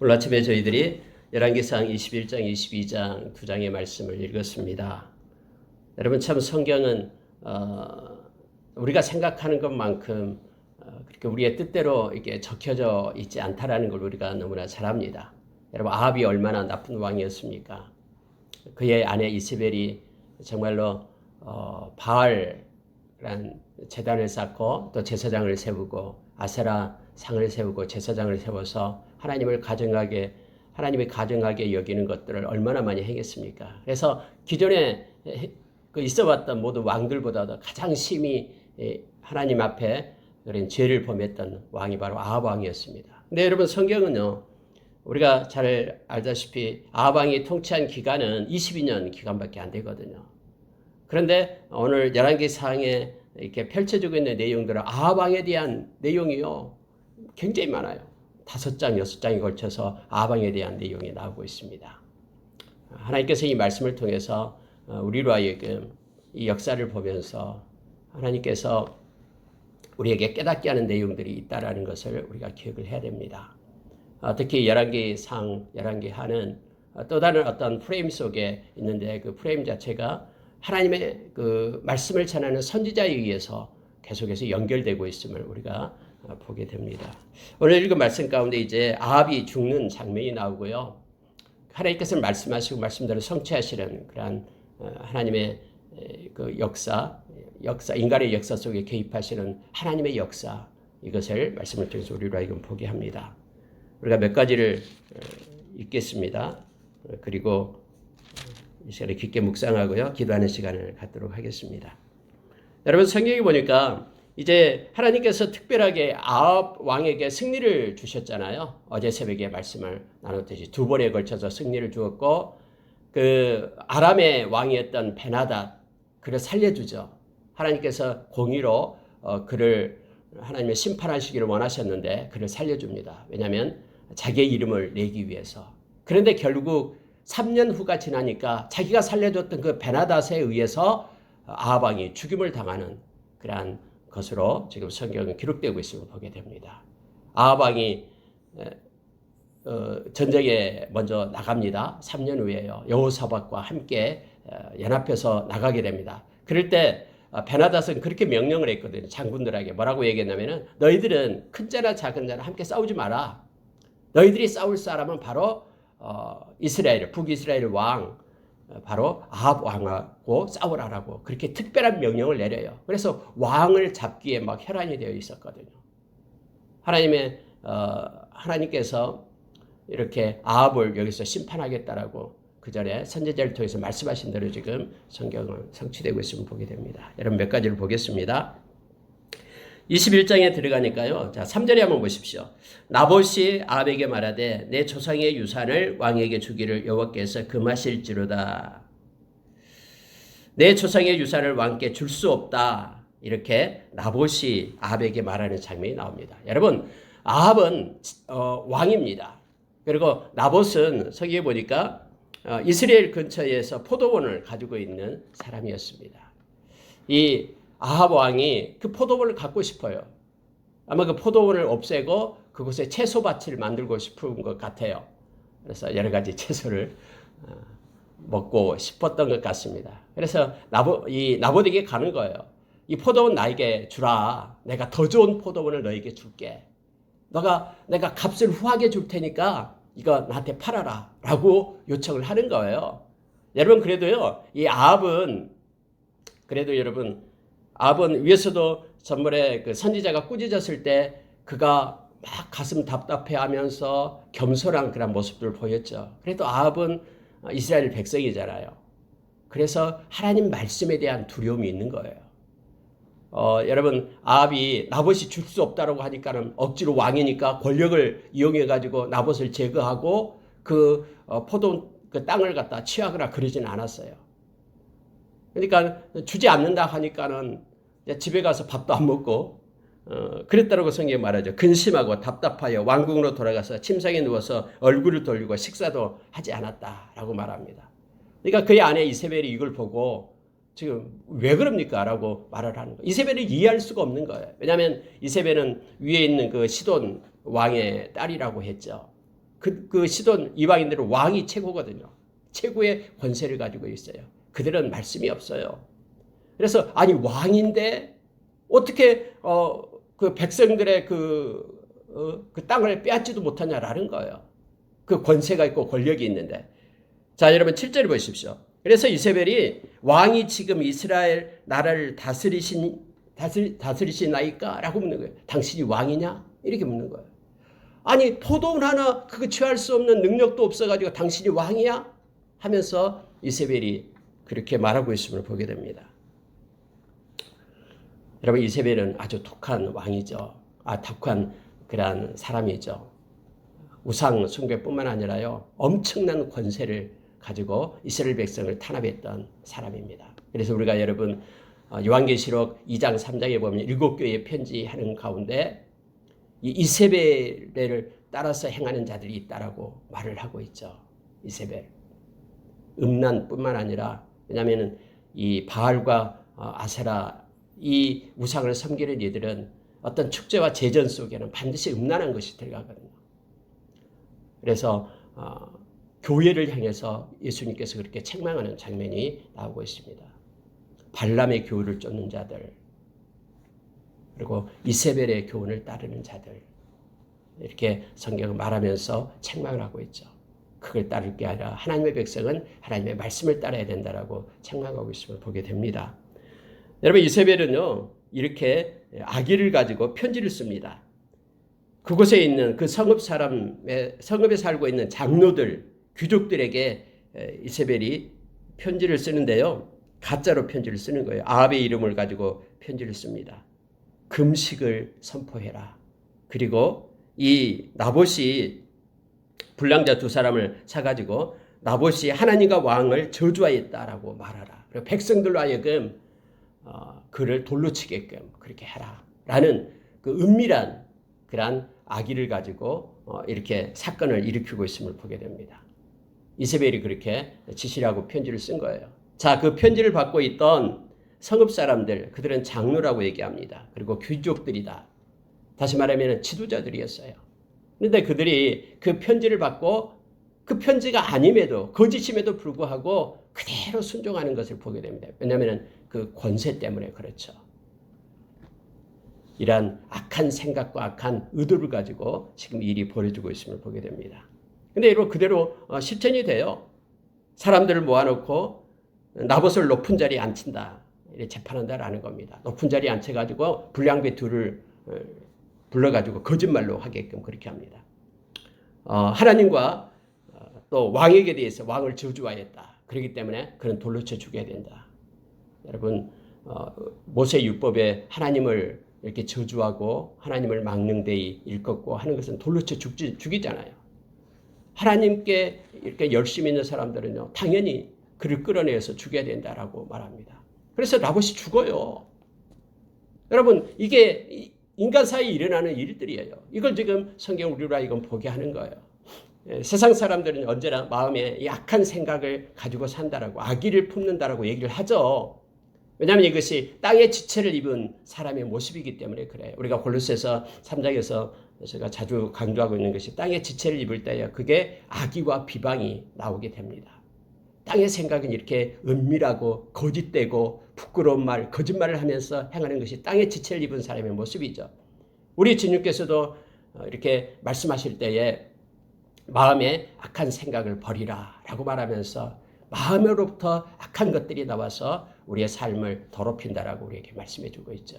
오늘 아침에 저희들이 열왕기상 21장, 22장 두 장의 말씀을 읽었습니다. 여러분 참 성경은 우리가 생각하는 것만큼 그렇게 우리의 뜻대로 이게 적혀져 있지 않다라는 걸 우리가 너무나 잘 압니다. 여러분 아합이 얼마나 나쁜 왕이었습니까? 그의 아내 이세벨이 정말로 바알이란 제단을 쌓고 또 제사장을 세우고 아세라 상을 세우고 제사장을 세워서 하나님의 가증하게 여기는 것들을 얼마나 많이 행했습니까? 그래서 기존에 있어왔던 모든 왕들보다도 가장 심히 하나님 앞에 그런 죄를 범했던 왕이 바로 아합 왕이었습니다. 근데 여러분 성경은요, 우리가 잘 알다시피 아합 왕이 통치한 기간은 22년 기간밖에 안 되거든요. 그런데 오늘 열왕기상에 이렇게 펼쳐지고 있는 내용들은 아합 왕에 대한 내용이요 굉장히 많아요. 5장, 6장에 걸쳐서 아합 왕에 대한 내용이 나오고 있습니다. 하나님께서 이 말씀을 통해서 우리로 하여금 이 역사를 보면서 하나님께서 우리에게 깨닫게 하는 내용들이 있다라는 것을 우리가 기억을 해야 됩니다. 특히 열왕기상, 열왕기하는 또 다른 어떤 프레임 속에 있는데 그 프레임 자체가 하나님의 그 말씀을 전하는 선지자에 의해서 계속해서 연결되고 있음을 우리가 보게 됩니다. 오늘 읽은 말씀 가운데 이제 아합이 죽는 장면이 나오고요. 하나님께서 말씀하시고 말씀대로 성취하시는 그러한 하나님의 그 역사, 인간의 역사 속에 개입하시는 하나님의 역사, 이것을 말씀을 통해서 우리로 하여금 보게 합니다. 우리가 몇 가지를 읽겠습니다. 그리고 이 시간에 깊게 묵상하고요. 기도하는 시간을 갖도록 하겠습니다. 여러분 성경에 보니까 이제 하나님께서 특별하게 아합 왕에게 승리를 주셨잖아요. 어제 새벽에 말씀을 나눴듯이 2번에 걸쳐서 승리를 주었고 그 아람의 왕이었던 베나닷 그를 살려주죠. 하나님께서 공의로 그를 하나님의 심판하시기를 원하셨는데 그를 살려줍니다. 왜냐하면 자기의 이름을 내기 위해서. 그런데 결국 3년 후가 지나니까 자기가 살려줬던 그 베나닷에 의해서 아합 왕이 죽임을 당하는 그러한 것으로 지금 성경은 기록되고 있음을 보게 됩니다. 아합 왕이 전쟁에 먼저 나갑니다. 3년 후에요. 여호사밧과 함께 연합해서 나가게 됩니다. 그럴 때 베나닷은 그렇게 명령을 했거든요. 장군들에게 뭐라고 얘기했냐면은 너희들은 큰 자나 작은 자나 함께 싸우지 마라. 너희들이 싸울 사람은 바로 이스라엘, 북이스라엘 왕 바로 아합 왕하고 싸우라라고 그렇게 특별한 명령을 내려요. 그래서 왕을 잡기에 막 혈안이 되어 있었거든요. 하나님께서 이렇게 아합을 여기서 심판하겠다라고 그 전에 선지자를 통해서 말씀하신 대로 지금 성경은 성취되고 있음을 보게 됩니다. 여러분 몇 가지를 보겠습니다. 21장에 들어가니까요. 자, 3절에 한번 보십시오. 나봇이 아합에게 말하되 내 조상의 유산을 왕에게 주기를 여호와께서 금하실지로다. 내 조상의 유산을 왕께 줄 수 없다. 이렇게 나봇이 아합에게 말하는 장면이 나옵니다. 여러분 아합은 왕입니다. 그리고 나봇은 서기에 보니까 이스라엘 근처에서 포도원을 가지고 있는 사람이었습니다. 이 아합 왕이 그 포도원을 갖고 싶어요. 아마 그 포도원을 없애고 그곳에 채소밭을 만들고 싶은 것 같아요. 그래서 여러 가지 채소를 먹고 싶었던 것 같습니다. 그래서 나봇에게 가는 거예요. 이 포도원 나에게 주라. 내가 더 좋은 포도원을 너에게 줄게. 내가 값을 후하게 줄 테니까 이거 나한테 팔아라. 라고 요청을 하는 거예요. 여러분 그래도요. 이 아합은 위에서도 전번에 그 선지자가 꾸짖었을 때 그가 막 가슴 답답해하면서 겸손한 그런 모습들을 보였죠. 그래도 아합은 이스라엘 백성이잖아요. 그래서 하나님 말씀에 대한 두려움이 있는 거예요. 여러분 아합이 나봇이 줄 수 없다라고 하니까는 억지로 왕이니까 권력을 이용해 가지고 나봇을 제거하고 그 그 땅을 갖다 취하거나 그러지는 않았어요. 그러니까 주지 않는다 하니까는 집에 가서 밥도 안 먹고 그랬다라고 성경에 말하죠. 근심하고 답답하여 왕궁으로 돌아가서 침상에 누워서 얼굴을 돌리고 식사도 하지 않았다라고 말합니다. 그러니까 그의 아내 이세벨이 이걸 보고 지금 왜 그럽니까? 라고 말을 하는 거예요. 이세벨을 이해할 수가 없는 거예요. 왜냐하면 이세벨은 위에 있는 그 시돈 왕의 딸이라고 했죠. 그 시돈 이방인들은 왕이 최고거든요. 최고의 권세를 가지고 있어요. 그들은 말씀이 없어요. 그래서 아니 왕인데 어떻게 그 백성들의 그 땅을 빼앗지도 못하냐라는 거예요. 그 권세가 있고 권력이 있는데. 자, 여러분 7절 보십시오. 그래서 이세벨이 왕이 지금 이스라엘 나라를 다스리시나이까? 라고 묻는 거예요. 당신이 왕이냐? 이렇게 묻는 거예요. 아니 포도원 하나 그거 취할 수 없는 능력도 없어가지고 당신이 왕이야? 하면서 이세벨이 그렇게 말하고 있음을 보게 됩니다. 여러분 이세벨은 아주 독한 왕이죠. 독한 그러한 사람이죠. 우상 숭배뿐만 아니라요. 엄청난 권세를 가지고 이스라엘 백성을 탄압했던 사람입니다. 그래서 우리가 여러분 요한계시록 2장 3장에 보면 7교회에 편지하는 가운데 이 이세벨을 따라서 행하는 자들이 있다라고 말을 하고 있죠. 이세벨. 음란뿐만 아니라 왜냐하면 이 바알과 아세라 이 우상을 섬기는 이들은 어떤 축제와 제전 속에는 반드시 음란한 것이 들어가거든요. 그래서 교회를 향해서 예수님께서 그렇게 책망하는 장면이 나오고 있습니다. 발람의 교훈을 쫓는 자들, 그리고 이세벨의 교훈을 따르는 자들, 이렇게 성경을 말하면서 책망을 하고 있죠. 그걸 따를 게 아니라 하나님의 백성은 하나님의 말씀을 따라야 된다라고 책망하고 있음을 보게 됩니다. 여러분 이세벨은요 이렇게 악의를 가지고 편지를 씁니다. 그곳에 있는 그 성읍에 살고 있는 장로들, 귀족들에게 이세벨이 편지를 쓰는데요. 가짜로 편지를 쓰는 거예요. 아합의 이름을 가지고 편지를 씁니다. 금식을 선포해라. 그리고 이 나봇이 불량자 2사람을 사가지고 나봇이 하나님과 왕을 저주하였다라고 말하라. 그리고 백성들로 하여금 그를 돌로 치게끔 그렇게 해라. 라는 그 은밀한 그러한 악의를 가지고 이렇게 사건을 일으키고 있음을 보게 됩니다. 이세벨이 그렇게 지시를 하고 편지를 쓴 거예요. 자, 그 편지를 받고 있던 성읍 사람들, 그들은 장로라고 얘기합니다. 그리고 귀족들이다. 다시 말하면 지도자들이었어요. 그런데 그들이 그 편지를 받고 그 편지가 아님에도 거짓임에도 불구하고 그대로 순종하는 것을 보게 됩니다. 왜냐하면 그 권세 때문에 그렇죠. 이러한 악한 생각과 악한 의도를 가지고 지금 일이 벌어지고 있음을 보게 됩니다. 근데 이거 그대로 실천이 돼요. 사람들을 모아놓고 나봇을 높은 자리에 앉힌다. 이렇게 재판한다라는 겁니다. 높은 자리에 앉혀가지고 불량배 2를 불러가지고 거짓말로 하게끔 그렇게 합니다. 하나님과 또 왕에게 대해서 왕을 저주하였다. 그렇기 때문에 그는 돌로 쳐 죽여야 된다. 여러분 모세 율법에 하나님을 이렇게 저주하고 하나님을 막는 데에 일컫고 하는 것은 돌로 쳐 죽이잖아요. 하나님께 이렇게 열심히 있는 사람들은요 당연히 그를 끌어내서 죽여야 된다라고 말합니다. 그래서 나봇이 죽어요. 여러분 이게 인간 사이에 일어나는 일들이에요. 이걸 지금 성경 우리로 하여금 보게 하는 거예요. 세상 사람들은 언제나 마음에 약한 생각을 가지고 산다라고 악의를 품는다라고 얘기를 하죠. 왜냐하면 이것이 땅의 지체를 입은 사람의 모습이기 때문에 그래요. 우리가 골로새서 3장에서 제가 자주 강조하고 있는 것이 땅의 지체를 입을 때에 그게 악의와 비방이 나오게 됩니다. 땅의 생각은 이렇게 은밀하고 거짓되고 부끄러운 말, 거짓말을 하면서 행하는 것이 땅의 지체를 입은 사람의 모습이죠. 우리 주님께서도 이렇게 말씀하실 때에 마음에 악한 생각을 버리라 라고 말하면서 마음으로부터 악한 것들이 나와서 우리의 삶을 더럽힌다라고 우리에게 말씀해 주고 있죠.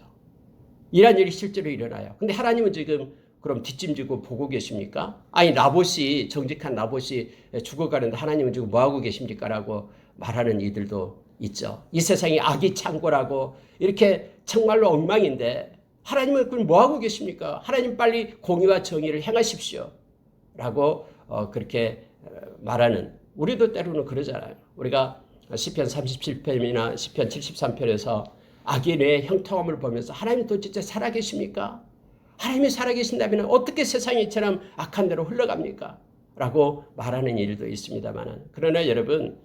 이런 일이 실제로 일어나요. 근데 하나님은 지금 그럼 뒷짐지고 보고 계십니까? 아니 나봇이 정직한 나봇이 죽어가는데 하나님은 지금 뭐하고 계십니까? 라고 말하는 이들도 있죠. 이 세상이 악이 창고라고 이렇게 정말로 엉망인데 하나님은 그럼 뭐하고 계십니까? 하나님 빨리 공의와 정의를 행하십시오. 라고 그렇게 말하는 우리도 때로는 그러잖아요. 우리가 시편 37편이나 시편 73편에서 악인의 형통함을 보면서 하나님 도대체 살아계십니까? 하나님이 살아계신다면 어떻게 세상이 이처럼 악한 대로 흘러갑니까? 라고 말하는 일도 있습니다만 그러나 여러분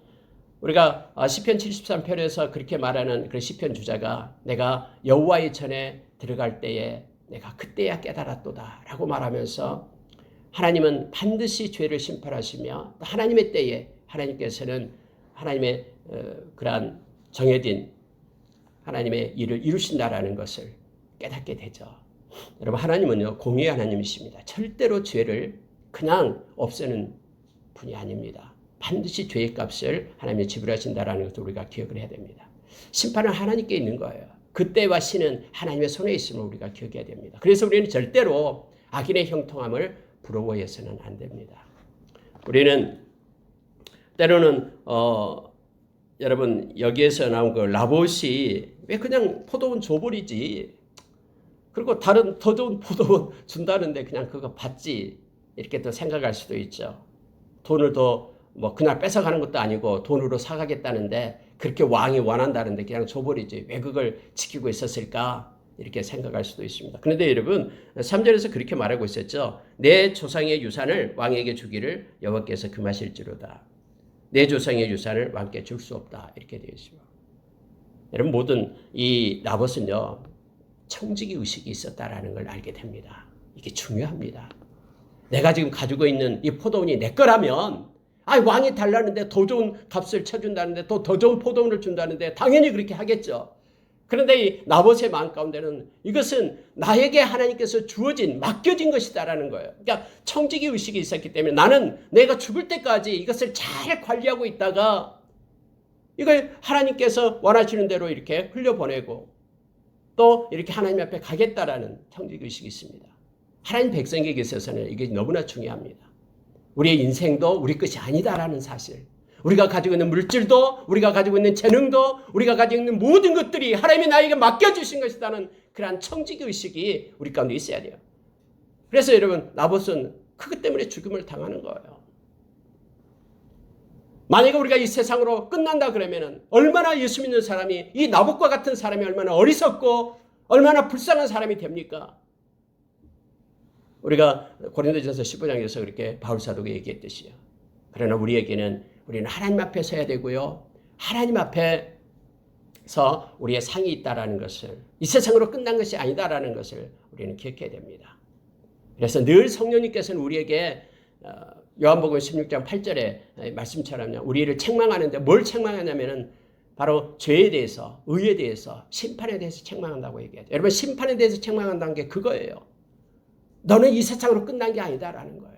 우리가 시편 73편에서 그렇게 말하는 그 시편 주자가 내가 여호와의 전에 들어갈 때에 내가 그때야 깨달았도다 라고 말하면서 하나님은 반드시 죄를 심판하시며 하나님의 때에 하나님께서는 하나님의 그러한 정해진 하나님의 일을 이루신다라는 것을 깨닫게 되죠. 여러분, 하나님은요, 공의의 하나님이십니다. 절대로 죄를 그냥 없애는 분이 아닙니다. 반드시 죄의 값을 하나님이 지불하신다라는 것을 우리가 기억을 해야 됩니다. 심판은 하나님께 있는 거예요. 그때와 신은 하나님의 손에 있음을 우리가 기억해야 됩니다. 그래서 우리는 절대로 악인의 형통함을 부러워해서는 안 됩니다. 우리는 때로는 여러분, 여기에서 나온 그 라봇이 왜 그냥 포도원 줘버리지, 그리고 다른 더 좋은 포도원 준다는데 그냥 그거 받지, 이렇게 또 생각할 수도 있죠. 돈을 더 뭐 그날 뺏어가는 것도 아니고 돈으로 사가겠다는데 그렇게 왕이 원한다는데 그냥 줘버리지, 왜 그걸 지키고 있었을까, 이렇게 생각할 수도 있습니다. 그런데 여러분, 3절에서 그렇게 말하고 있었죠. 내 조상의 유산을 왕에게 주기를 여호와께서 금하실지로다. 내 조상의 유산을 왕께 줄 수 없다, 이렇게 되어 있습니다. 여러분, 모든 이 나봇은요, 청지기 의식이 있었다라는 걸 알게 됩니다. 이게 중요합니다. 내가 지금 가지고 있는 이 포도원이 내 거라면, 왕이 달라는데 더 좋은 값을 쳐준다는데 더 좋은 포도원을 준다는데 당연히 그렇게 하겠죠. 그런데 이 나봇의 마음 가운데는 이것은 나에게 하나님께서 주어진, 맡겨진 것이다라는 거예요. 그러니까 청지기 의식이 있었기 때문에 나는 내가 죽을 때까지 이것을 잘 관리하고 있다가 이걸 하나님께서 원하시는 대로 이렇게 흘려보내고 또 이렇게 하나님 앞에 가겠다라는 청지기 의식이 있습니다. 하나님 백성에게 있어서는 이게 너무나 중요합니다. 우리의 인생도 우리 것이 아니다라는 사실, 우리가 가지고 있는 물질도, 우리가 가지고 있는 재능도, 우리가 가지고 있는 모든 것들이 하나님이 나에게 맡겨주신 것이라는 그러한 청지기 의식이 우리 가운데 있어야 돼요. 그래서 여러분, 나봇은 그것 때문에 죽음을 당하는 거예요. 만약에 우리가 이 세상으로 끝난다 그러면은 얼마나 예수 믿는 사람이, 이 나봇과 같은 사람이 얼마나 어리석고 얼마나 불쌍한 사람이 됩니까? 우리가 고린도전서 15장에서 그렇게 바울 사도가 얘기했듯이요. 그러나 우리는 하나님 앞에 서야 되고요. 하나님 앞에서 우리의 상이 있다라는 것을, 이 세상으로 끝난 것이 아니다라는 것을 우리는 기억해야 됩니다. 그래서 늘 성령님께서는 우리에게 요한복음 16장 8절의 말씀처럼요, 우리를 책망하는데 뭘 책망하냐면은 바로 죄에 대해서, 의에 대해서, 심판에 대해서 책망한다고 얘기하죠. 여러분, 심판에 대해서 책망한다는 게 그거예요. 너는 이 세상으로 끝난 게 아니다라는 거예요.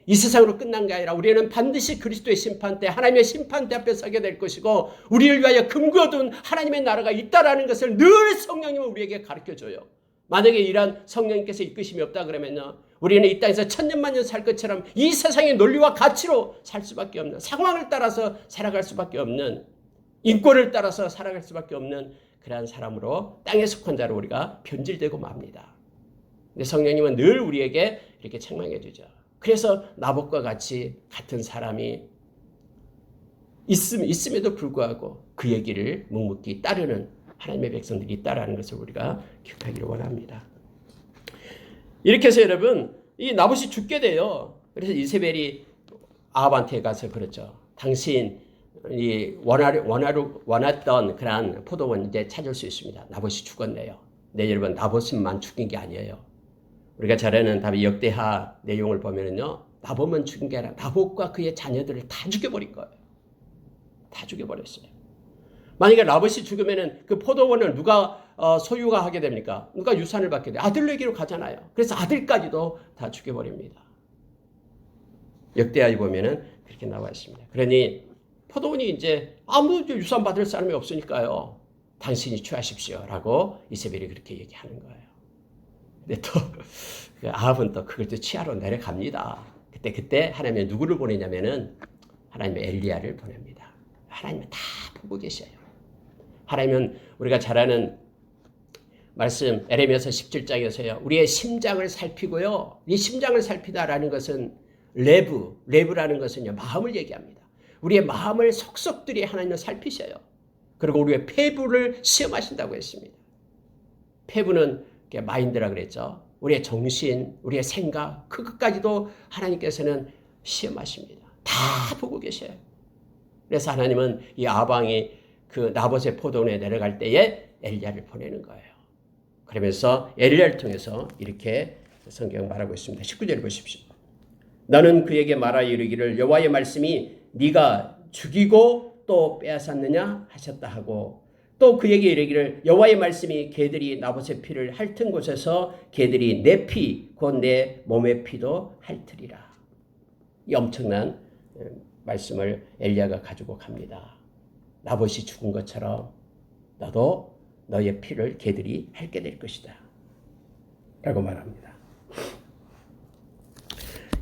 이 세상으로 끝난 게 아니라 우리는 반드시 그리스도의 심판대, 하나님의 심판대 앞에 서게 될 것이고 우리를 위하여 금거둔 하나님의 나라가 있다라는 것을 늘 성령님은 우리에게 가르쳐줘요. 만약에 이런 성령님께서 이끄심이 없다 그러면요, 우리는 이 땅에서 천년만년 살 것처럼 이 세상의 논리와 가치로 살 수밖에 없는, 상황을 따라서 살아갈 수밖에 없는, 인권을 따라서 살아갈 수밖에 없는 그러한 사람으로, 땅에 속한 자로 우리가 변질되고 맙니다. 근데 성령님은 늘 우리에게 이렇게 책망해 주죠. 그래서 나봇과 같은 사람이 있음에도 불구하고 그 얘기를 묵묵히 따르는 하나님의 백성들이 있다라는 것을 우리가 기억하기를 원합니다. 이렇게 해서 여러분, 이 나봇이 죽게 돼요. 그래서 이세벨이 아합한테 가서 그렇죠. 당신이 원했던 그런 포도원 이제 찾을 수 있습니다. 나봇이 죽었네요. 네, 여러분, 나봇만 죽인 게 아니에요. 우리가 잘 아는 다윗 역대하 내용을 보면은요, 나봇만 죽인 게 아니라 나봇과 그의 자녀들을 다 죽여버린 거예요. 다 죽여버렸어요. 만약에 나봇이 죽으면은 그 포도원을 누가 소유가 하게 됩니까? 누가 유산을 받게 돼요? 아들에게로 가잖아요. 그래서 아들까지도 다 죽여버립니다. 역대하에 보면은 그렇게 나와 있습니다. 그러니 포도원이 이제 아무 유산 받을 사람이 없으니까요, 당신이 취하십시오라고 이세벨이 그렇게 얘기하는 거예요. 근데 또 아합은 또 그걸 또 취하러 내려갑니다. 그때 하나님이 누구를 보내냐면은 하나님의 엘리야를 보냅니다. 하나님은 다 보고 계셔요. 하나님은 우리가 잘 아는 말씀 에레미야서 17장에서요, 우리의 심장을 살피고요, 이 심장을 살피다라는 것은 레브라는 것은요, 마음을 얘기합니다. 우리의 마음을 속속들이 하나님은 살피셔요. 그리고 우리의 폐부를 시험하신다고 했습니다. 폐부는 마인드라 그랬죠. 우리의 정신, 우리의 생각, 그것까지도 하나님께서는 시험하십니다. 다 보고 계셔요. 그래서 하나님은 이 아방이 그 나봇의 포도원에 내려갈 때에 엘리야를 보내는 거예요. 그러면서 엘리야를 통해서 이렇게 성경 말하고 있습니다. 19절 보십시오. 너는 그에게 말하여 이르기를 여호와의 말씀이 네가 죽이고 또 빼앗았느냐 하셨다 하고 또 그에게 이르기를 여호와의 말씀이 개들이 나봇의 피를 핥은 곳에서 개들이 내 피 곧 내 몸의 피도 핥으리라. 이 엄청난 말씀을 엘리야가 가지고 갑니다. 나봇이 죽은 것처럼 너도 너의 피를 개들이 핥게 될 것이다 라고 말합니다.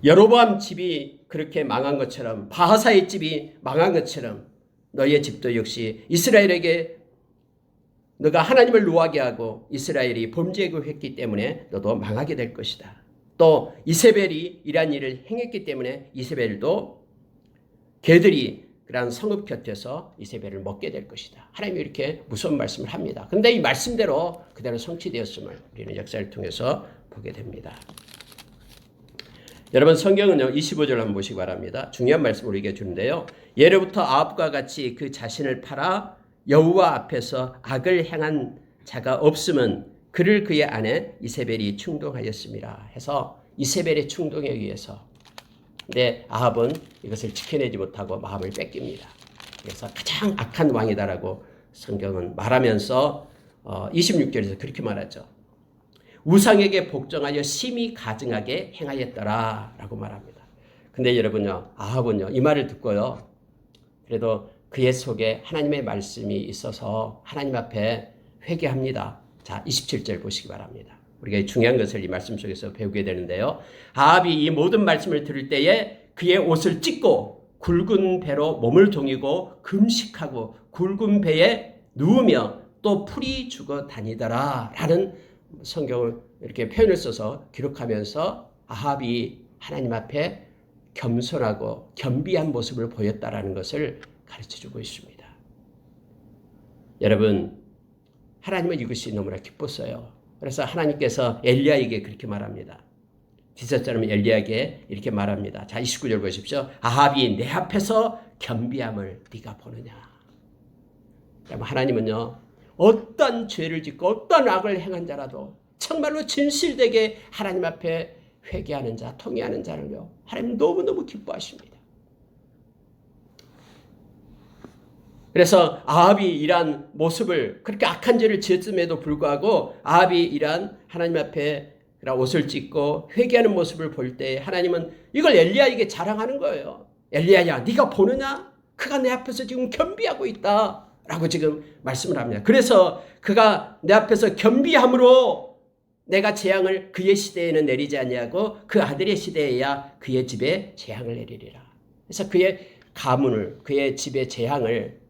여로보암 집이 그렇게 망한 것처럼 바하사의 집이 망한 것처럼 너의 집도 역시 이스라엘에게 너가 하나님을 노하게 하고 이스라엘이 범죄하고 했기 때문에 너도 망하게 될 것이다. 또 이세벨이 이러한 일을 행했기 때문에 이세벨도 개들이 그러한 성읍 곁에서 이세벨을 먹게 될 것이다. 하나님이 이렇게 무서운 말씀을 합니다. 그런데 이 말씀대로 그대로 성취되었음을 우리는 역사를 통해서 보게 됩니다. 여러분 성경은요 25절 한번 보시기 바랍니다. 중요한 말씀을 우리에게 주는데요. 예로부터 아합과 같이 그 자신을 팔아 여호와 앞에서 악을 행한 자가 없으면 그를 그의 아내 이세벨이 충동하였습니다. 해서 이세벨의 충동에 의해서 근데 아합은 이것을 지켜내지 못하고 마음을 뺏깁니다. 그래서 가장 악한 왕이다라고 성경은 말하면서 26절에서 그렇게 말하죠. 우상에게 복종하여 심히 가증하게 행하였더라 라고 말합니다. 근데 여러분요 아합은요 이 말을 듣고요 그래도 그의 속에 하나님의 말씀이 있어서 하나님 앞에 회개합니다. 자 27절 보시기 바랍니다. 우리가 중요한 것을 이 말씀 속에서 배우게 되는데요. 아합이 이 모든 말씀을 들을 때에 그의 옷을 찢고 굵은 배로 몸을 동이고 금식하고 굵은 배에 누우며 또 풀이 죽어 다니더라 라는 성경을 이렇게 표현을 써서 기록하면서 아합이 하나님 앞에 겸손하고 겸비한 모습을 보였다라는 것을 가르쳐주고 있습니다. 여러분 하나님은 이것이 너무나 기뻤어요. 그래서 하나님께서 엘리야에게 그렇게 말합니다. 디저처럼 엘리야에게 이렇게 말합니다. 자 29절 보십시오. 아합이 내 앞에서 겸비함을 네가 보느냐. 하나님은요 어떤 죄를 짓고 어떤 악을 행한 자라도 정말로 진실되게 하나님 앞에 회개하는 자, 통회하는 자를요 하나님 너무너무 기뻐하십니다. 그래서 아합이 이러한 모습을 그렇게 악한 죄를 지었음에도 불구하고 아합이 이러한 하나님 앞에 옷을 찢고 회개하는 모습을 볼 때 하나님은 이걸 엘리야에게 자랑하는 거예요. 엘리야야 네가 보느냐? 그가 내 앞에서 지금 겸비하고 있다 라고 지금 말씀을 합니다. 그래서 그가 내 앞에서 겸비함으로 내가 재앙을 그의 시대에는 내리지 아니하고 그 아들의 시대에야 그의 집에 재앙을 내리리라. 그래서 그의 가문을 그의 집에 재앙을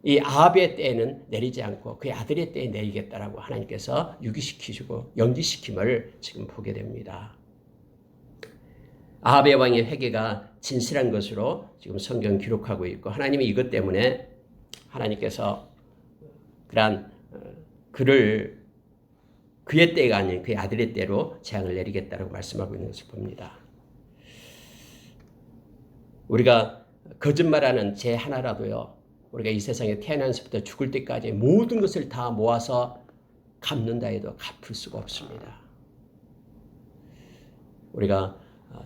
이 아합의 때에는 내리지 않고 그의 아들의 때에 내리겠다라고 하나님께서 유기시키시고 연기시킴을 지금 보게 됩니다. 아합의 왕의 회개가 진실한 것으로 지금 성경 기록하고 있고 하나님이 이것 때문에 하나님께서 그러한 그를 그의 때가 아닌 그의 아들의 때로 재앙을 내리겠다라고 말씀하고 있는 것을 봅니다. 우리가 거짓말하는 죄 하나라도요 우리가 이 세상에 태어나서부터 죽을 때까지 모든 것을 다 모아서 갚는다 해도 갚을 수가 없습니다. 우리가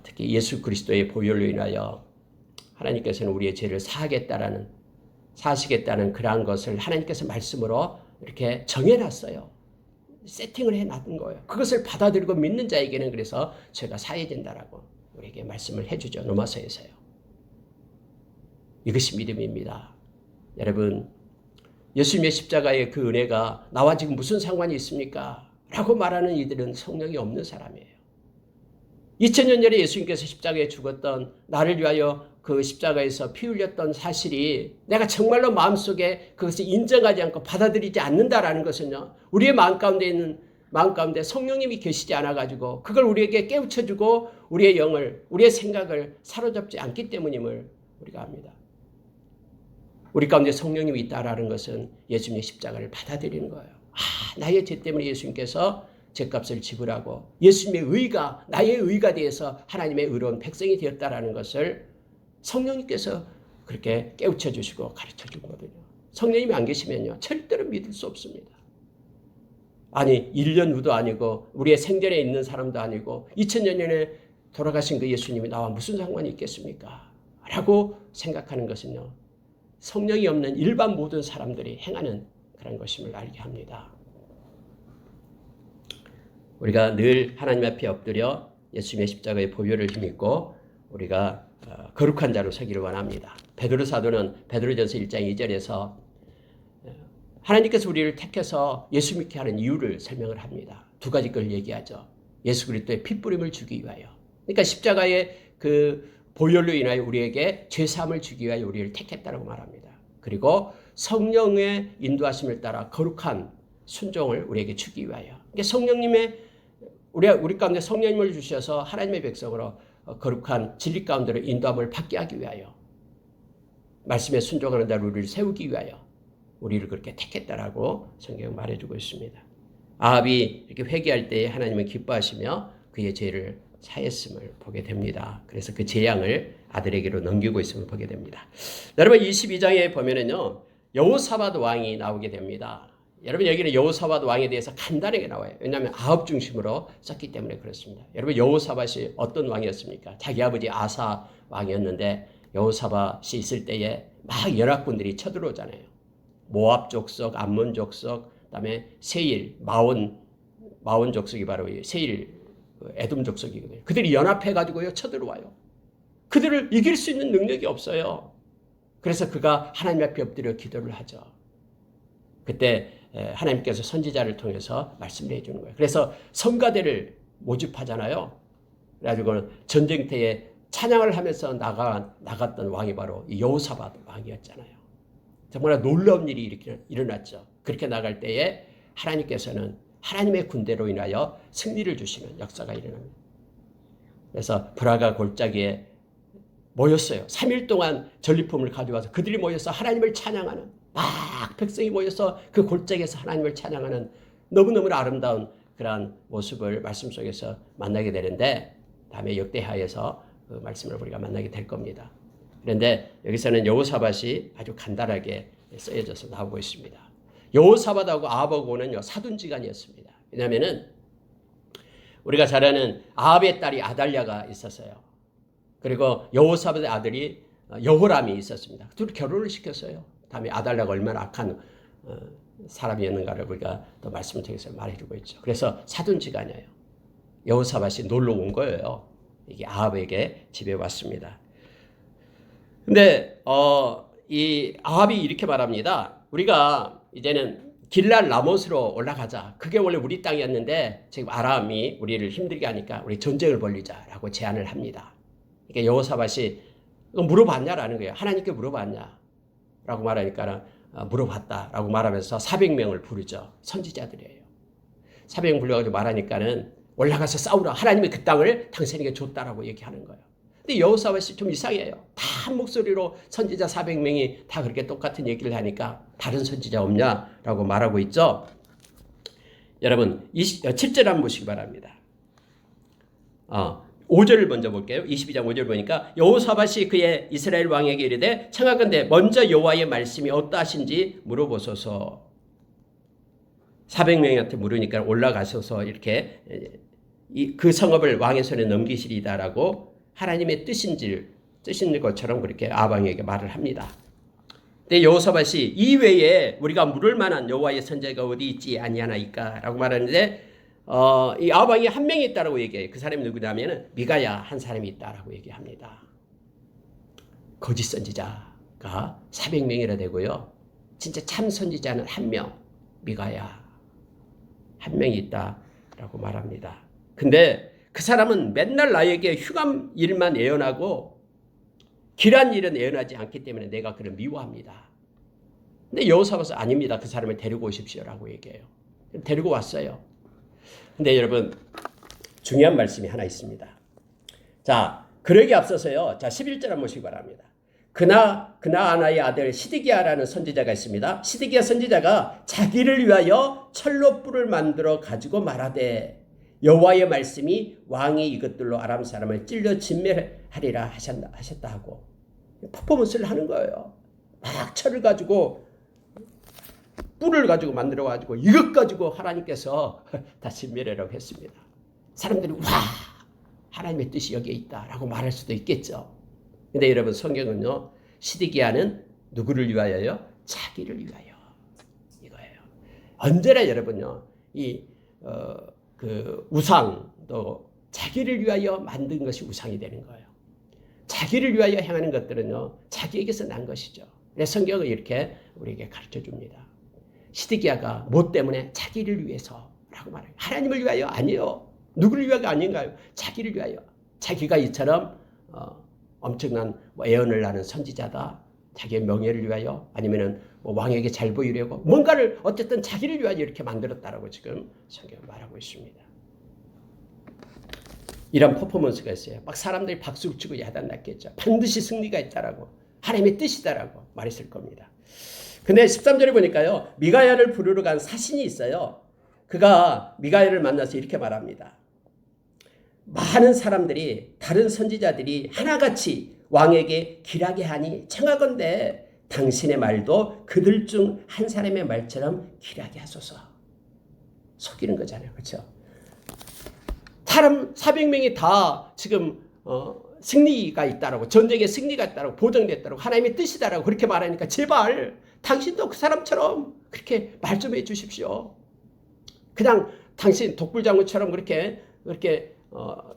특히 예수 그리스도의 보혈로 인하여 하나님께서는 우리의 죄를 사시겠다는 그러한 것을 하나님께서 말씀으로 이렇게 정해놨어요. 세팅을 해놨던 거예요. 그것을 받아들이고 믿는 자에게는 그래서 죄가 사해진다라고 우리에게 말씀을 해주죠. 로마서에서요. 이것이 믿음입니다. 여러분 예수님의 십자가의 그 은혜가 나와 지금 무슨 상관이 있습니까? 라고 말하는 이들은 성령이 없는 사람이에요. 2000년 전에 예수님께서 십자가에 죽었던 나를 위하여 그 십자가에서 피 흘렸던 사실이 내가 정말로 마음속에 그것을 인정하지 않고 받아들이지 않는다라는 것은요. 우리의 마음 가운데 성령님이 계시지 않아가지고 그걸 우리에게 깨우쳐주고 우리의 영을 우리의 생각을 사로잡지 않기 때문임을 우리가 압니다. 우리 가운데 성령님이 있다라는 것은 예수님의 십자가를 받아들이는 거예요. 나의 죄 때문에 예수님께서 죄값을 지불하고 예수님의 의가 나의 의가 되어서 하나님의 의로운 백성이 되었다라는 것을 성령님께서 그렇게 깨우쳐 주시고 가르쳐 주거든요. 성령님이 안 계시면요 절대로 믿을 수 없습니다. 아니 1년 후도 아니고 우리의 생전에 있는 사람도 아니고 2000년 전에 돌아가신 그 예수님이 나와 무슨 상관이 있겠습니까? 라고 생각하는 것은요, 성령이 없는 일반 모든 사람들이 행하는 그런 것임을 알게 합니다. 우리가 늘 하나님 앞에 엎드려 예수님의 십자가의 보혈을 힘입고 우리가 거룩한 자로 서기를 원합니다. 베드로 사도는 베드로전서 1장 2절에서 하나님께서 우리를 택해서 예수 믿게 하는 이유를 설명을 합니다. 두 가지 걸 얘기하죠. 예수 그리스도의 핏부림을 주기 위하여. 그러니까 십자가의 그 보혈로 인하여 우리에게 죄사함을 주기 위하여 우리를 택했다고 말합니다. 그리고 성령의 인도하심을 따라 거룩한 순종을 우리에게 주기 위하여. 그러니까 성령님의 우리 가운데 성령님을 주셔서 하나님의 백성으로 거룩한 진리 가운데로 인도함을 받게 하기 위하여, 말씀에 순종하는 자를 우리를 세우기 위하여 우리를 그렇게 택했다라고 성경은 말해주고 있습니다. 아합이 이렇게 회개할 때에 하나님은 기뻐하시며 그의 죄를 사했음을 보게 됩니다. 그래서 그 재앙을 아들에게로 넘기고 있음을 보게 됩니다. 여러분 22장에 보면은요, 여호사밧 왕이 나오게 됩니다. 여러분 여기는 여호사밧 왕에 대해서 간단하게 나와요. 왜냐하면 아합 중심으로 썼기 때문에 그렇습니다. 여러분 여호사밧이 어떤 왕이었습니까? 자기 아버지 아사 왕이었는데 여호사밧이 있을 때에 막 연합군들이 쳐들어오잖아요. 모압 족속, 암몬 족속, 그다음에 세일, 마온 족속이 바로 세일 에돔 족속이거든요. 그들이 연합해가지고요 쳐들어와요. 그들을 이길 수 있는 능력이 없어요. 그래서 그가 하나님 앞에 엎드려 기도를 하죠. 그때 하나님께서 선지자를 통해서 말씀을 해주는 거예요. 그래서 성가대를 모집하잖아요. 그래가지고 전쟁터에 찬양을 하면서 나갔던 왕이 바로 여호사밧 왕이었잖아요. 정말 놀라운 일이 이렇게 일어났죠. 그렇게 나갈 때에 하나님께서는 하나님의 군대로 인하여 승리를 주시는 역사가 일어납니다. 그래서 브라가 골짜기에 모였어요. 3일 동안 전리품을 가져와서 그들이 모여서 하나님을 찬양하는, 막 백성이 모여서 그 골짜기에서 하나님을 찬양하는 너무너무 아름다운 그러한 모습을 말씀 속에서 만나게 되는데, 다음에 역대하에서 그 말씀을 우리가 만나게 될 겁니다. 그런데 여기서는 여호사밧이 아주 간단하게 쓰여져서 나오고 있습니다. 여호사밧하고 아합하고는요 사돈지간이었습니다. 왜냐하면은 우리가 잘 아는 아합의 딸이 아달랴가 있었어요. 그리고 여호사밧의 아들이 여호람이 있었습니다. 둘이 결혼을 시켰어요. 다음에 아달랴가 얼마나 악한 사람이었는가를 우리가 또 말씀을 통해서 말해주고 있죠. 그래서 사돈지간이에요. 여호사밧이 놀러 온 거예요. 이게 아합에게 집에 왔습니다. 근데 이 아합이 이렇게 말합니다. 우리가 이제는 길랄 라못으로 올라가자. 그게 원래 우리 땅이었는데 지금 아람이 우리를 힘들게 하니까 우리 전쟁을 벌리자라고 제안을 합니다. 그러니까 여호사밧이 물어봤냐라는 거예요. 하나님께 물어봤냐? 라고 말하니까 물어봤다라고 말하면서 400명을 부르죠. 선지자들이에요. 400명 불러가지고 말하니까는 올라가서 싸우라. 하나님이 그 땅을 당신에게 줬다라고 얘기하는 거예요. 근데 여호사밧이 좀 이상해요. 다 한 목소리로 선지자 400명이 다 그렇게 똑같은 얘기를 하니까 다른 선지자 없냐라고 말하고 있죠. 여러분 7절 한번 보시기 바랍니다. 5절을 먼저 볼게요. 22장 5절 보니까 여호사밧이 그의 이스라엘 왕에게 이르되 청하건대 먼저 여호와의 말씀이 어떠하신지 물어보소서. 400명한테 물으니까 올라가셔서 이렇게 그 성읍을 왕의 손에 넘기시리다라고 하나님의 뜻인 것처럼 그렇게 아방에게 말을 합니다. 근데 여호사밧이 이 외에 우리가 물을 만한 여호와의 선지자가 어디 있지 아니하나이까라고 말하는데 이 아방이 한 명이 있다라고 얘기해요. 그 사람이 누구냐면은 미가야 한 사람이 있다라고 얘기합니다. 거짓 선지자가 400명이라 되고요. 진짜 참 선지자는 한 명, 미가야 한 명이 있다라고 말합니다. 근데 그 사람은 맨날 나에게 흉한 일만 예언하고 길한 일은 예언하지 않기 때문에 내가 그를 미워합니다. 근데 여호사밧은 아닙니다. 그 사람을 데리고 오십시오라고 얘기해요. 데리고 왔어요. 근데 여러분 중요한 말씀이 하나 있습니다. 자, 그러기 앞서서요. 자, 11절 한번 보시기 바랍니다. 그나아나의 아들 시드기야라는 선지자가 있습니다. 시드기야 선지자가 자기를 위하여 철로 뿔을 만들어 가지고 말하되 여호와의 말씀이 왕이 이것들로 아람 사람을 찔러 진멸하리라 하셨다 하고 퍼포먼스를 하는 거예요. 막 철을 가지고 뿔을 가지고 만들어 가지고 이것 가지고 하나님께서 다 진멸하라고 했습니다. 사람들이 와 하나님의 뜻이 여기에 있다라고 말할 수도 있겠죠. 근데 여러분 성경은요, 시드기야는 누구를 위하여요? 자기를 위하여. 이거예요. 언제나 여러분요, 그 우상도 자기를 위하여 만든 것이 우상이 되는 거예요. 자기를 위하여 행하는 것들은요, 자기에게서 난 것이죠. 그래서 성경은 이렇게 우리에게 가르쳐 줍니다. 시드기야가 뭐 때문에? 자기를 위해서라고 말해요. 하나님을 위하여? 아니요. 누구를 위하여 아닌가요? 자기를 위하여. 자기가 이처럼 엄청난 애언을 하는 선지자다. 자기의 명예를 위하여, 아니면은 왕에게 잘 보이려고 뭔가를 어쨌든 자기를 위하여 이렇게 만들었다라고 지금 성경은 말하고 있습니다. 이런 퍼포먼스가 있어요. 막 사람들이 박수를 치고 야단났겠죠. 반드시 승리가 있다라고, 하나님의 뜻이다라고 말했을 겁니다. 근데 13절에 보니까요, 미가야를 부르러 간 사신이 있어요. 그가 미가야를 만나서 이렇게 말합니다. 많은 사람들이, 다른 선지자들이 하나같이 왕에게 길하게 하니 청하건대 당신의 말도 그들 중 한 사람의 말처럼 길하게 하소서. 속이는 거잖아요. 그렇죠? 사람 400명이 다 지금 승리가 있다라고, 전쟁에 승리가 있다라고, 보정됐다라고, 하나님의 뜻이다라고 그렇게 말하니까 제발 당신도 그 사람처럼 그렇게 말 좀 해주십시오. 그냥 당신 독불장군처럼 그렇게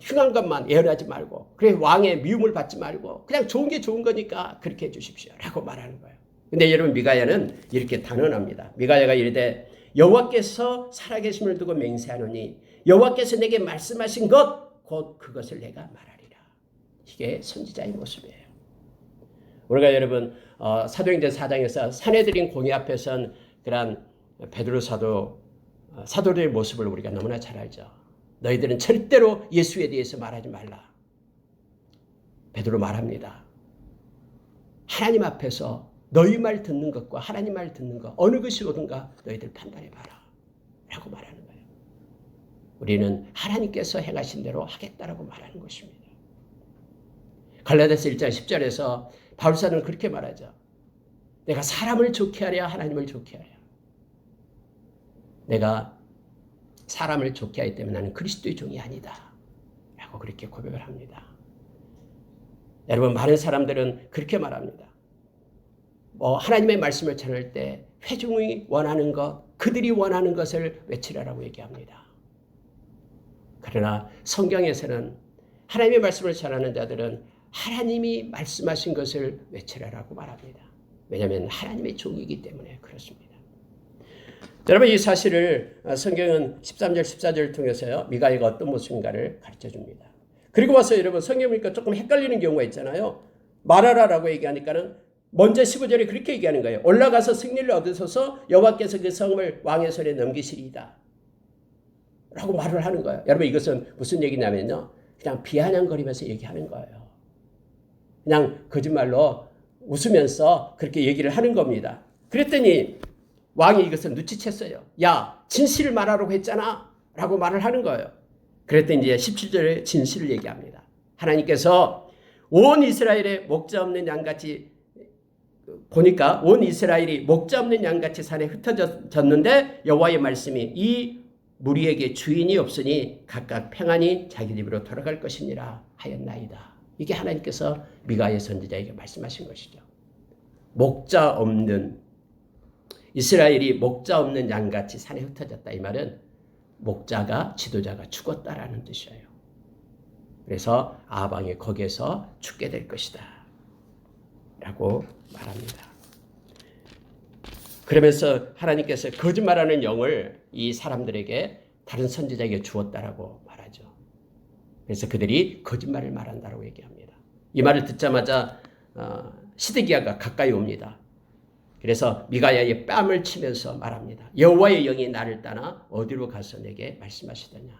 흉한 것만 예언하지 말고, 그래 왕의 미움을 받지 말고 그냥 좋은 게 좋은 거니까 그렇게 해주십시오라고 말하는 거예요. 근데 여러분 미가야는 이렇게 단언합니다. 미가야가 이르되 여호와께서 살아계심을 두고 맹세하노니 여호와께서 내게 말씀하신 것 곧 그것을 내가 말하리라. 이게 선지자의 모습이에요. 우리가 여러분 사도행전 4장에서 사내들인 공회 앞에 선 그런 베드로 사도들의 모습을 우리가 너무나 잘 알죠. 너희들은 절대로 예수에 대해서 말하지 말라. 베드로 말합니다. 하나님 앞에서 너희 말 듣는 것과 하나님 말 듣는 것 어느 것이 옳은가 너희들 판단해봐라 라고 말하는 거예요. 우리는 하나님께서 행하신 대로 하겠다라고 말하는 것입니다. 갈라디아서 1장 10절에서 바울사는 그렇게 말하죠. 내가 사람을 좋게 하랴 하나님을 좋게 하랴. 내가 사람을 좋게 하기 때문에 나는 그리스도의 종이 아니다 라고 그렇게 고백을 합니다. 여러분 많은 사람들은 그렇게 말합니다. 하나님의 말씀을 전할 때 회중이 원하는 것, 그들이 원하는 것을 외치라라고 얘기합니다. 그러나 성경에서는 하나님의 말씀을 전하는 자들은 하나님이 말씀하신 것을 외치라라고 말합니다. 왜냐하면 하나님의 종이기 때문에 그렇습니다. 여러분 이 사실을 성경은 13절 14절을 통해서요, 미가야가 어떤 모습인가를 가르쳐줍니다. 그리고 와서 여러분 성경 보니까 조금 헷갈리는 경우가 있잖아요. 말하라라고 얘기하니까는 먼저 15절에 그렇게 얘기하는 거예요. 올라가서 승리를 얻으소서 여호와께서 그 성을 왕의 손에 넘기시리이다 라고 말을 하는 거예요. 여러분 이것은 무슨 얘기냐면요, 그냥 비아냥거리면서 얘기하는 거예요. 그냥 거짓말로 웃으면서 그렇게 얘기를 하는 겁니다. 그랬더니 왕이 이것을 눈치챘어요. 야, 진실을 말하라고 했잖아 라고 말을 하는 거예요. 그랬더니 이제 17절에 진실을 얘기합니다. 하나님께서 온 이스라엘의 목자 없는 양같이, 보니까 온 이스라엘이 목자 없는 양같이 산에 흩어졌는데 여호와의 말씀이 이 무리에게 주인이 없으니 각각 평안히 자기 집으로 돌아갈 것이니라 하였나이다. 이게 하나님께서 미가야 선지자에게 말씀하신 것이죠. 목자 없는, 이스라엘이 목자 없는 양같이 산에 흩어졌다. 이 말은 목자가, 지도자가 죽었다라는 뜻이에요. 그래서 아방이 거기에서 죽게 될 것이다 라고 말합니다. 그러면서 하나님께서 거짓말하는 영을 이 사람들에게, 다른 선지자에게 주었다라고 말하죠. 그래서 그들이 거짓말을 말한다라고 얘기합니다. 이 말을 듣자마자 시드기야가 가까이 옵니다. 그래서 미가야의 뺨을 치면서 말합니다. 여호와의 영이 나를 따나 어디로 가서 내게 말씀하시더냐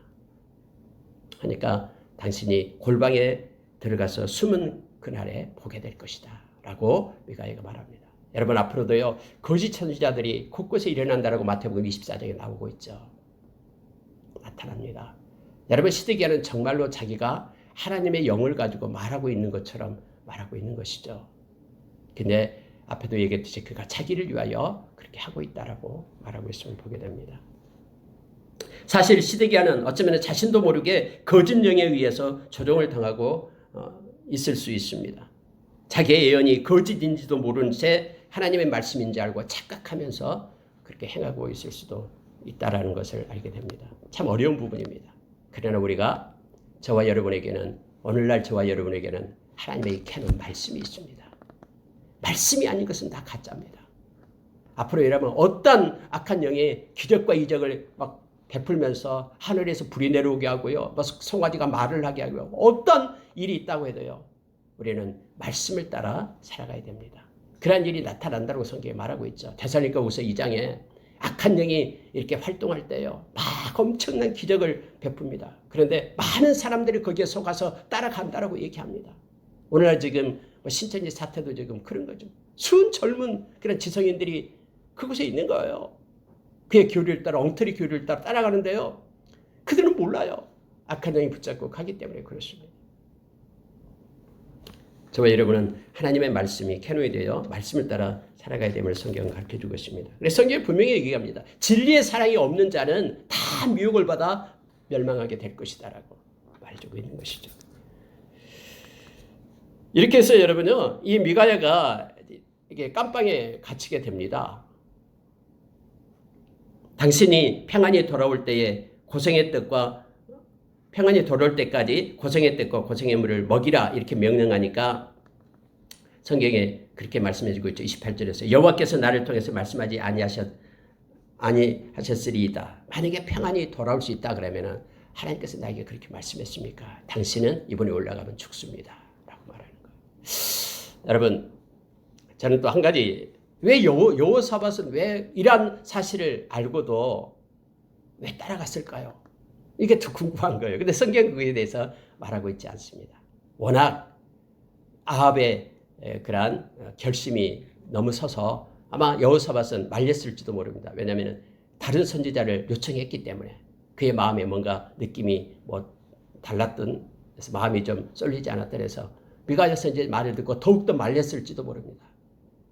하니까 당신이 골방에 들어가서 숨은 그날에 보게 될 것이다 라고 미가야가 말합니다. 여러분 앞으로도요 거짓 선지자들이 곳곳에 일어난다라고 마태복음 24장에 나오고 있죠. 나타납니다. 여러분 시드기야는 정말로 자기가 하나님의 영을 가지고 말하고 있는 것처럼 말하고 있는 것이죠. 근데 앞에도 얘기했듯이 그가 자기를 위하여 그렇게 하고 있다라고 말하고 있음을 보게 됩니다. 사실 시드기야는 어쩌면 자신도 모르게 거짓 영에 의해서 조종을 당하고 있을 수 있습니다. 자기의 예언이 거짓인지도 모르는 채 하나님의 말씀인지 알고 착각하면서 그렇게 행하고 있을 수도 있다라는 것을 알게 됩니다. 참 어려운 부분입니다. 그러나 우리가 저와 여러분에게는 오늘날 저와 여러분에게는 하나님의 캐는 말씀이 있습니다. 말씀이 아닌 것은 다 가짜입니다. 앞으로 여러분 어떤 악한 영이 기적과 이적을 막 베풀면서 하늘에서 불이 내려오게 하고요. 송아지가 말을 하게 하고요. 어떤 일이 있다고 해도요. 우리는 말씀을 따라 살아가야 됩니다. 그러한 일이 나타난다고 성경에 말하고 있죠. 데살로니가후서 2장에 악한 영이 이렇게 활동할 때요. 막 엄청난 기적을 베풉니다. 그런데 많은 사람들이 거기에 속아서 따라간다라고 얘기합니다. 오늘날 지금 신천지 사태도 지금 그런 거죠. 순 젊은 그런 지성인들이 그곳에 있는 거예요. 그의 교리를 따라 엉터리 교리를 따라 따라가는데요. 그들은 몰라요. 악한 영이 붙잡고 가기 때문에 그렇습니다. 저와 여러분은 하나님의 말씀이 캐논이 되어 말씀을 따라 살아가야 됨을 성경은 가르쳐주고 있습니다. 그래서 성경이 분명히 얘기합니다. 진리의 사랑이 없는 자는 다 미혹을 받아 멸망하게 될 것이다라고 말해주고 있는 것이죠. 이렇게 해서 여러분요, 이 미가야가 이게 깜빵에 갇히게 됩니다. 당신이 평안히 돌아올 때에 고생의 뜻과 평안히 돌아올 때까지 고생의 뜻과 고생의 물을 먹이라 이렇게 명령하니까 성경에 그렇게 말씀해주고 있죠. 28절에서 여호와께서 나를 통해서 말씀하지 아니하셨으리이다. 만약에 평안히 돌아올 수 있다 그러면은 하나님께서 나에게 그렇게 말씀했습니까? 당신은 이번에 올라가면 죽습니다. 라고 말하는 거예요. 여러분, 저는 또 한 가지, 왜 여호사밧은 왜 이러한 사실을 알고도 왜 따라갔을까요? 이게 더 궁금한 거예요. 근데 성경은 그에 대해서 말하고 있지 않습니다. 워낙 아합의 그러한 결심이 너무 서서 아마 여호사밧은 말렸을지도 모릅니다. 왜냐하면 다른 선지자를 요청했기 때문에 그의 마음에 뭔가 느낌이 달랐던, 그래서 마음이 좀 쏠리지 않았던 해서 미가야 선지자의 말을 듣고 더욱더 말렸을지도 모릅니다.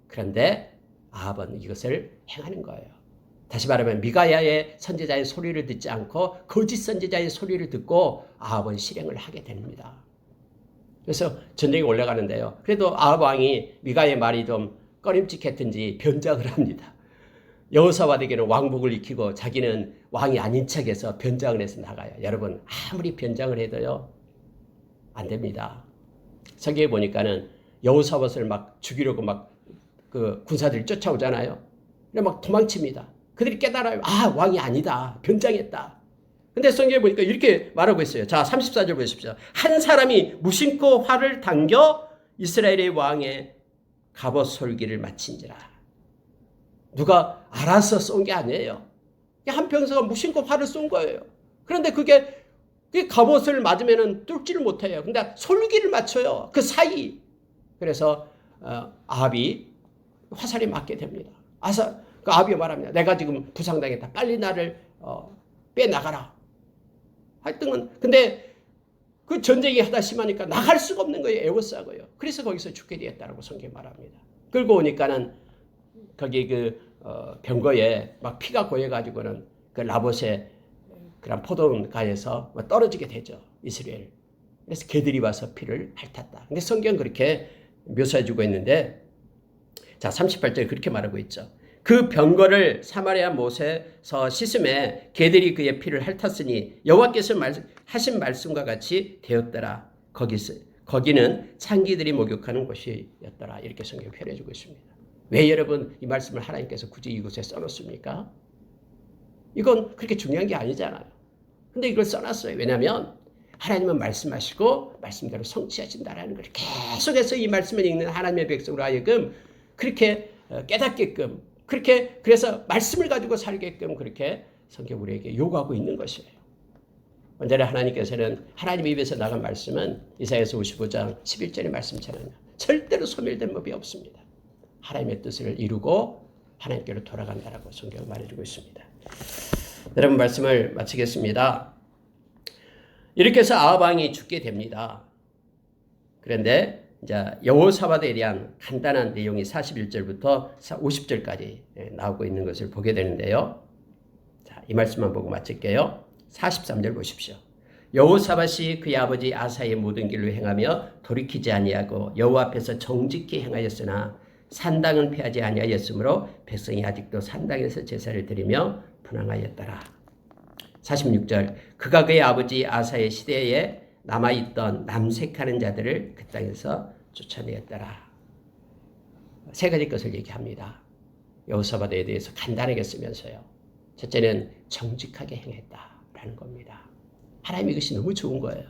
그런데 아합은 이것을 행하는 거예요. 다시 말하면 미가야의 선지자의 소리를 듣지 않고 거짓 선지자의 소리를 듣고 아합은 실행을 하게 됩니다. 그래서 전쟁이 올라가는데요. 그래도 아합 왕이 미가야의 말이 좀 꺼림칙했든지 변장을 합니다. 여호사밧에게는 왕복을 익히고 자기는 왕이 아닌 척해서 변장을 해서 나가요. 여러분 아무리 변장을 해도요 안 됩니다. 성경에 보니까는 여호사밧을 막 죽이려고 막 그 군사들이 쫓아오잖아요. 근데 막 도망칩니다. 그들이 깨달아요. 아, 왕이 아니다. 변장했다. 근데 성경에 보니까 이렇게 말하고 있어요. 자, 34절 보십시오. 한 사람이 무심코 활을 당겨 이스라엘의 왕의 갑옷 솔기를 마친지라. 누가 알아서 쏜 게 아니에요. 한 병사가 무심코 활을 쏜 거예요. 그런데 그게 갑옷을 맞으면 뚫지를 못해요. 근데 솔기를 맞춰요. 그 사이. 그래서 아합이 화살이 맞게 됩니다. 그 아합이 말합니다. 내가 지금 부상당했다. 빨리 나를 빼나가라. 하여튼 근데 그 전쟁이 하다 심하니까 나갈 수가 없는 거예요. 애워싸고요. 그래서 거기서 죽게 되었다라고 성경이 말합니다. 끌고 오니까는 거기 그 병거에 막 피가 고여가지고는 그 라봇의 그런 포도원가에서 떨어지게 되죠. 이스라엘. 그래서 개들이 와서 피를 핥았다. 근데 성경 그렇게 묘사해주고 있는데, 자 38절에 그렇게 말하고 있죠. 그 병거를 사마리아 못에서 씻음에 개들이 그의 피를 핥았으니 여호와께서 하신 말씀과 같이 되었더라. 거기는 창기들이 목욕하는 곳이었더라. 이렇게 성경 표현해주고 있습니다. 왜 여러분 이 말씀을 하나님께서 굳이 이곳에 써놓습니까? 이건 그렇게 중요한 게 아니잖아요. 근데 이걸 써놨어요. 왜냐하면 하나님은 말씀하시고 말씀대로 성취하신다라는 걸 계속해서 이 말씀을 읽는 하나님의 백성으로 하여금 그렇게 깨닫게끔, 그렇게 그래서 말씀을 가지고 살게끔 그렇게 성경 우리에게 요구하고 있는 것이에요. 언제나 하나님께서는 하나님의 입에서 나간 말씀은 이사야서 55장 11절의 말씀처럼 절대로 소멸된 법이 없습니다. 하나님의 뜻을 이루고 하나님께로 돌아간다라고 성경은 말해주고 있습니다. 여러분 말씀을 마치겠습니다. 이렇게 해서 아합 왕이 죽게 됩니다. 그런데 이제 여호사밧에 대한 간단한 내용이 41절부터 50절까지 나오고 있는 것을 보게 되는데요. 자, 이 말씀만 보고 마칠게요. 43절 보십시오. 여호사밧이 그의 아버지 아사의 모든 길로 행하며 돌이키지 아니하고 여호와 앞에서 정직히 행하였으나 산당은 피하지 아니하였으므로 백성이 아직도 산당에서 제사를 드리며 분향하였더라. 46절 그가 그의 아버지 아사의 시대에 남아있던 남색하는 자들을 그 땅에서 쫓아내었더라. 세 가지 것을 얘기합니다. 여호사밧에 대해서 간단하게 쓰면서요. 첫째는 정직하게 행했다라는 겁니다. 하나님 이것이 너무 좋은 거예요.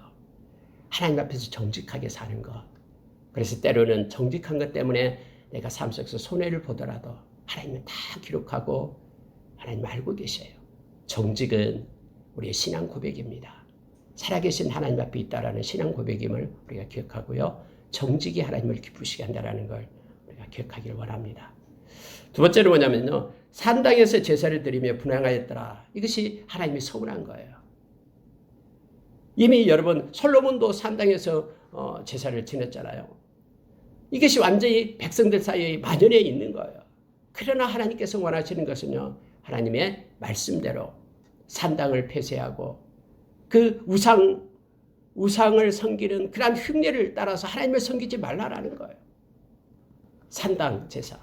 하나님 앞에서 정직하게 사는 것. 그래서 때로는 정직한 것 때문에 내가 삶 속에서 손해를 보더라도 하나님은 다 기록하고 하나님 알고 계셔요. 정직은 우리의 신앙 고백입니다. 살아계신 하나님 앞에 있다라는 신앙 고백임을 우리가 기억하고요. 정직이 하나님을 기쁘시게 한다는 걸 우리가 기억하기를 원합니다. 두 번째는 뭐냐면요. 산당에서 제사를 드리며 분향하였더라. 이것이 하나님이 서운한 거예요. 이미 여러분 솔로몬도 산당에서 제사를 지냈잖아요. 이것이 완전히 백성들 사이에 만연해 있는 거예요. 그러나 하나님께서 원하시는 것은요. 하나님의 말씀대로 산당을 폐쇄하고 그 우상을 섬기는 그러한 흉내를 따라서 하나님을 섬기지 말라라는 거예요. 산당 제사.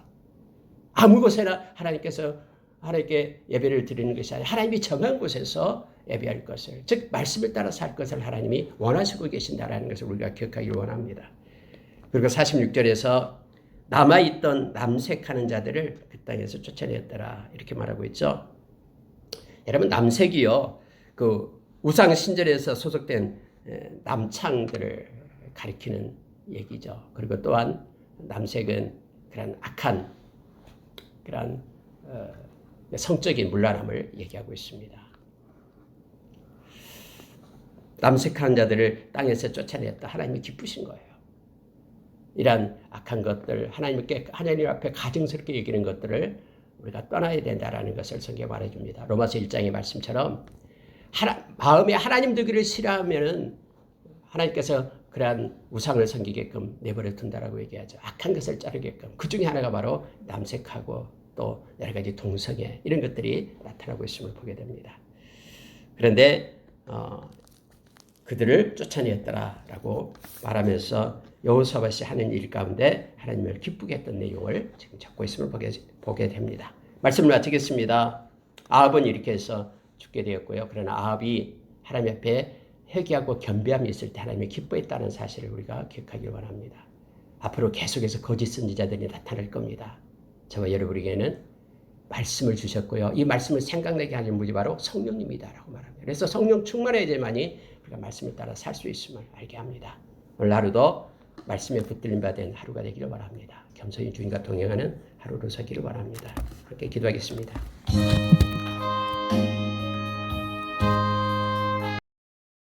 아무 곳에나 하나님께 예배를 드리는 것이 아니라 하나님이 정한 곳에서 예배할 것을, 즉 말씀을 따라서 할 것을 하나님이 원하시고 계신다라는 것을 우리가 기억하기를 원합니다. 그리고 46절에서 남아있던 남색하는 자들을 그 땅에서 쫓아냈더라 이렇게 말하고 있죠. 여러분 남색이요. 그 우상 신전에서 소속된 남창들을 가리키는 얘기죠. 그리고 또한 남색은 그런 악한 그런 성적인 문란함을 얘기하고 있습니다. 남색한 자들을 땅에서 쫓아냈다. 하나님이 기쁘신 거예요. 이러한 악한 것들, 하나님 앞에 가증스럽게 여기는 것들을 우리가 떠나야 된다라는 것을 성경에 말해줍니다. 로마서 1장의 말씀처럼 마음에 하나님 되기를 싫어하면은 하나님께서 그러한 우상을 섬기게끔 내버려 둔다라고 얘기하죠. 악한 것을 자르게끔. 그 중에 하나가 바로 남색하고 또 여러 가지 동성애 이런 것들이 나타나고 있음을 보게 됩니다. 그런데 그들을 쫓아내었더라라고 말하면서 여호사밧이 하는 일 가운데 하나님을 기쁘게 했던 내용을 지금 적고 있음을 보게 됩니다. 말씀을 마치겠습니다. 아합은 이렇게 해서 죽게 되었고요. 그러나 아합이 하나님 앞에 회개하고 겸비함이 있을 때 하나님이 기뻐했다는 사실을 우리가 기억하길 원합니다. 앞으로 계속해서 거짓 선지자들이 나타날 겁니다. 저와 여러분에게는 말씀을 주셨고요. 이 말씀을 생각나게 하는 분이 바로 성령님이다라고 말합니다. 그래서 성령 충만해야지만이 우리가 말씀을 따라 살 수 있음을 알게 합니다. 오늘 하루도 말씀에 붙들림 받은 하루가 되기를 바랍니다. 겸손히 주님과 동행하는 하루로 서기를 바랍니다. 함께 기도하겠습니다.